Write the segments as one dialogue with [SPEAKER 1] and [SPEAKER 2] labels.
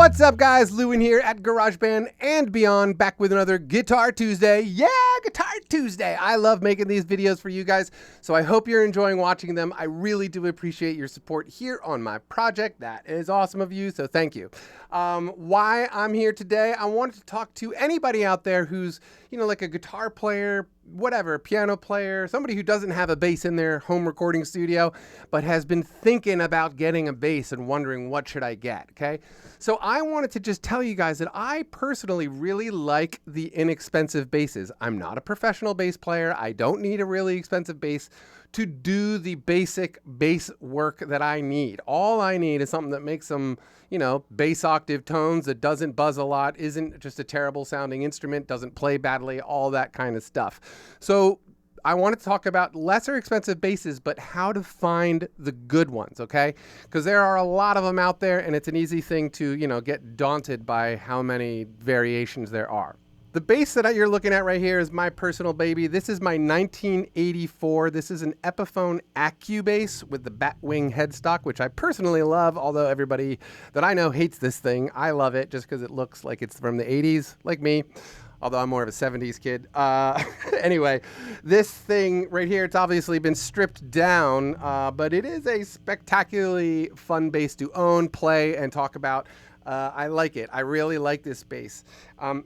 [SPEAKER 1] What's up, guys? Lewin here at GarageBand and Beyond, back with another Guitar Tuesday. Yeah, Guitar Tuesday. I love making these videos for you guys, so I hope you're enjoying watching them. I really do appreciate your support here on my project. That is awesome of you, so thank you. Why I'm here today, I wanted to talk to anybody out there who's, like a guitar player, whatever, piano player, somebody who doesn't have a bass in their home recording studio, but has been thinking about getting a bass and wondering what should I get, okay? So I wanted to just tell you guys that I personally really like the inexpensive basses. I'm not a professional bass player. I don't need a really expensive bass to do the basic bass work that I need. All I need is something that makes some, bass octave tones, that doesn't buzz a lot, isn't just a terrible sounding instrument, doesn't play badly, all that kind of stuff. So I wanted to talk about lesser expensive basses, but how to find the good ones, okay? Because there are a lot of them out there, and it's an easy thing to, get daunted by how many variations there are. The bass that you're looking at right here is my personal baby. This is my 1984. This is an Epiphone Accu-Bass with the Batwing headstock, which I personally love, although everybody that I know hates this thing. I love it just because it looks like it's from the 80s, like me. Although I'm more of a 70s kid. Anyway, this thing right here, it's obviously been stripped down, but it is a spectacularly fun bass to own, play, and talk about. I like it. I really like this bass.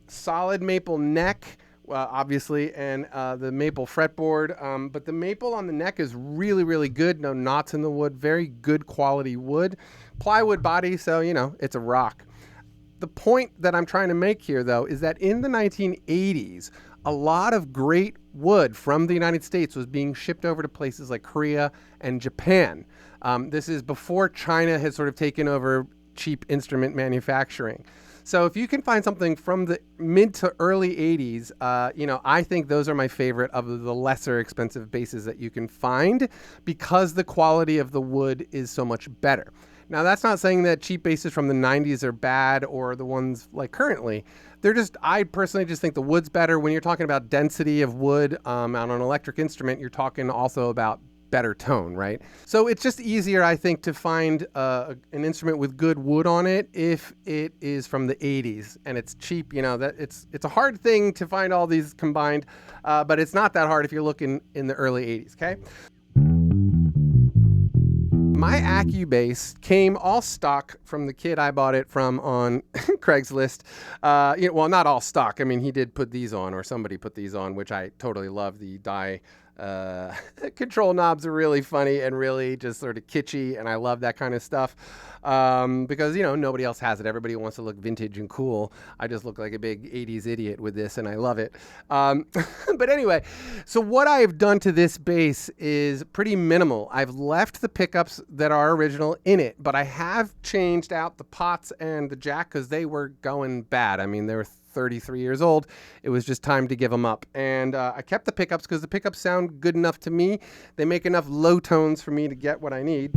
[SPEAKER 1] Solid maple neck, obviously, and the maple fretboard. But the maple on the neck is really, really good. No knots in the wood. Very good quality wood. Plywood body, so, it's a rock. The point that I'm trying to make here, though, is that in the 1980s, a lot of great wood from the United States was being shipped over to places like Korea and Japan. This is before China had sort of taken over cheap instrument manufacturing. So if you can find something from the mid to early 80s, I think those are my favorite of the lesser expensive basses that you can find because the quality of the wood is so much better. Now, that's not saying that cheap basses from the 90s are bad or the ones like currently. I personally just think the wood's better. When you're talking about density of wood on an electric instrument, you're talking also about better tone, right? So it's just easier, I think, to find an instrument with good wood on it if it is from the 80s and it's cheap. That it's a hard thing to find all these combined, but it's not that hard if you're looking in the early 80s, okay? My Accu-Bass came all stock from the kid I bought it from on Craigslist. Well, not all stock. I mean, he did put these on, or somebody put these on, which I totally love. The die control knobs are really funny and really just sort of kitschy, and I love that kind of stuff because, nobody else has it. Everybody wants to look vintage and cool. I just look like a big 80s idiot with this, and I love it. But anyway, so what I've done to this bass is pretty minimal. I've left the pickups that are original in it, but I have changed out the pots and the jack because they were going bad. I mean, they were 33 years old. It was just time to give them up. And I kept the pickups because the pickups sound good enough to me. They make enough low tones for me to get what I need.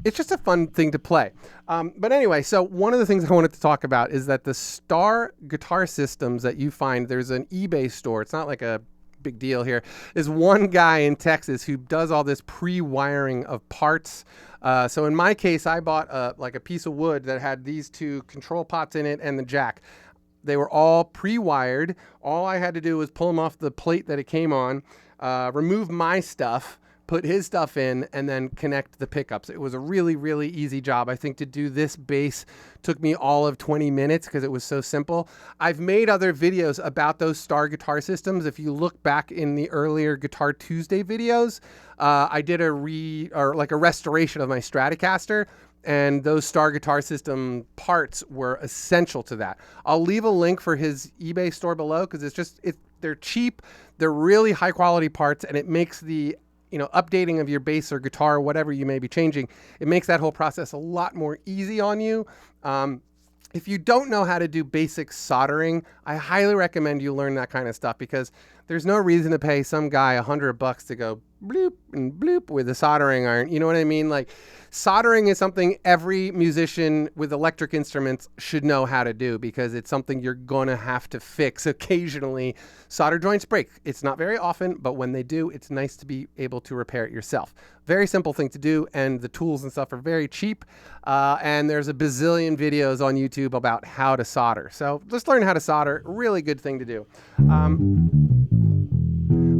[SPEAKER 1] It's just a fun thing to play. But anyway, so one of the things I wanted to talk about is that the Star guitar systems that you find, there's an eBay store. It's not like a big deal here. There's one guy in Texas who does all this pre-wiring of parts. So in my case, I bought like a piece of wood that had these two control pots in it and the jack. They were all pre-wired. All I had to do was pull them off the plate that it came on, remove my stuff, put his stuff in, and then connect the pickups. It was a really, really easy job. I think to do this bass took me all of 20 minutes because it was so simple. I've made other videos about those Star guitar systems. If you look back in the earlier Guitar Tuesday videos, I did a restoration of my Stratocaster, and those Star guitar system parts were essential to that. I'll leave a link for his eBay store below because they're cheap, they're really high quality parts, and it makes the updating of your bass or guitar, or whatever you may be changing, it makes that whole process a lot more easy on you. If you don't know how to do basic soldering, I highly recommend you learn that kind of stuff because there's no reason to pay some guy $100 to go bloop and bloop with a soldering iron. You know what I mean? Like, soldering is something every musician with electric instruments should know how to do, because it's something you're going to have to fix occasionally. Solder joints break. It's not very often, but when they do, it's nice to be able to repair it yourself. Very simple thing to do, and the tools and stuff are very cheap. And there's a bazillion videos on YouTube about how to solder. So just learn how to solder. Really good thing to do.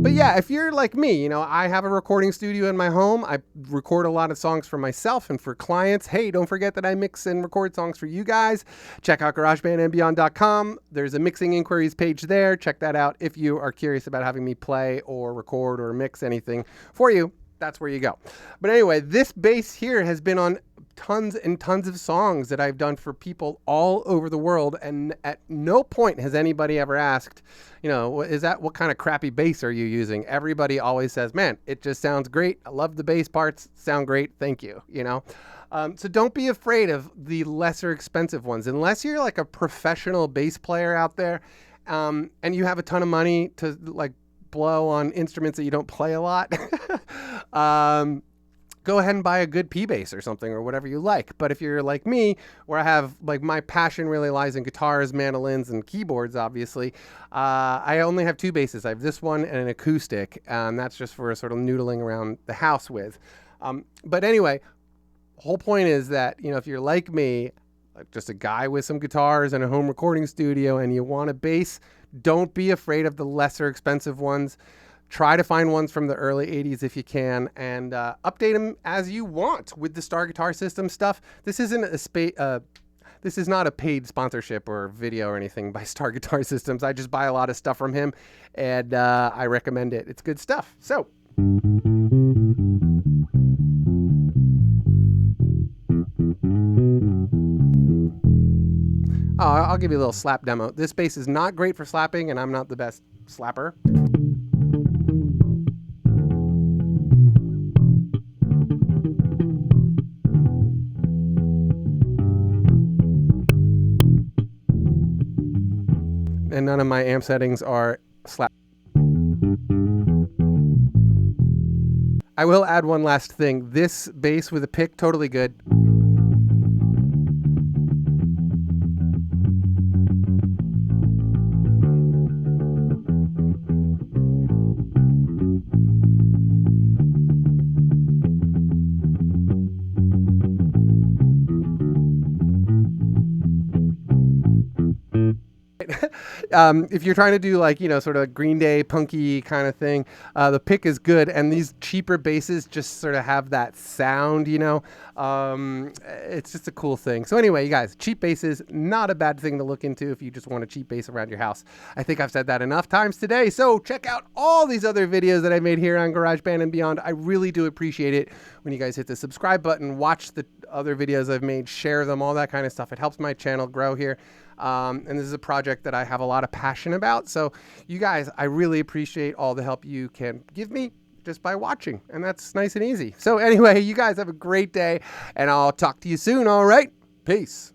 [SPEAKER 1] But yeah, if you're like me, I have a recording studio in my home. I record a lot of songs for myself and for clients. Hey, don't forget that I mix and record songs for you guys. Check out GarageBandandBeyond.com. There's a mixing inquiries page there. Check that out if you are curious about having me play or record or mix anything for you. That's where you go. But anyway, this bass here has been on tons and tons of songs that I've done for people all over the world, and at no point has anybody ever asked, what kind of crappy bass are you using? Everybody always says, man, it just sounds great. I love the bass parts. Sound great. Thank you. So don't be afraid of the lesser expensive ones, unless you're like a professional bass player out there, and you have a ton of money to blow on instruments that you don't play a lot. Go ahead and buy a good P bass or something, or whatever you like. But if you're like me, where I have my passion really lies in guitars, mandolins, and keyboards, obviously, I only have two basses. I have this one and an acoustic, and that's just for sort of noodling around the house with. But anyway, the whole point is that, if you're like me, just a guy with some guitars and a home recording studio, and you want a bass, don't be afraid of the lesser expensive ones. Try to find ones from the early 80s if you can, and update them as you want with the Star Guitar System stuff. This isn't this is not a paid sponsorship or video or anything by Star Guitar Systems. I just buy a lot of stuff from him, and I recommend it. It's good stuff. So. Oh, I'll give you a little slap demo. This bass is not great for slapping, and I'm not the best slapper. And none of my amp settings are slap. I will add one last thing. This bass with a pick, totally good. If you're trying to do sort of Green Day punky kind of thing, the pick is good, and these cheaper basses just sort of have that sound, it's just a cool thing. So anyway, you guys, cheap basses, not a bad thing to look into if you just want a cheap bass around your house. I think I've said that enough times today. So check out all these other videos that I made here on GarageBand and Beyond. I really do appreciate it when you guys hit the subscribe button, watch the other videos I've made, share them, all that kind of stuff. It helps my channel grow here. And this is a project that I have a lot of passion about. So you guys, I really appreciate all the help you can give me just by watching. And that's nice and easy. So anyway, you guys have a great day, and I'll talk to you soon. All right. Peace.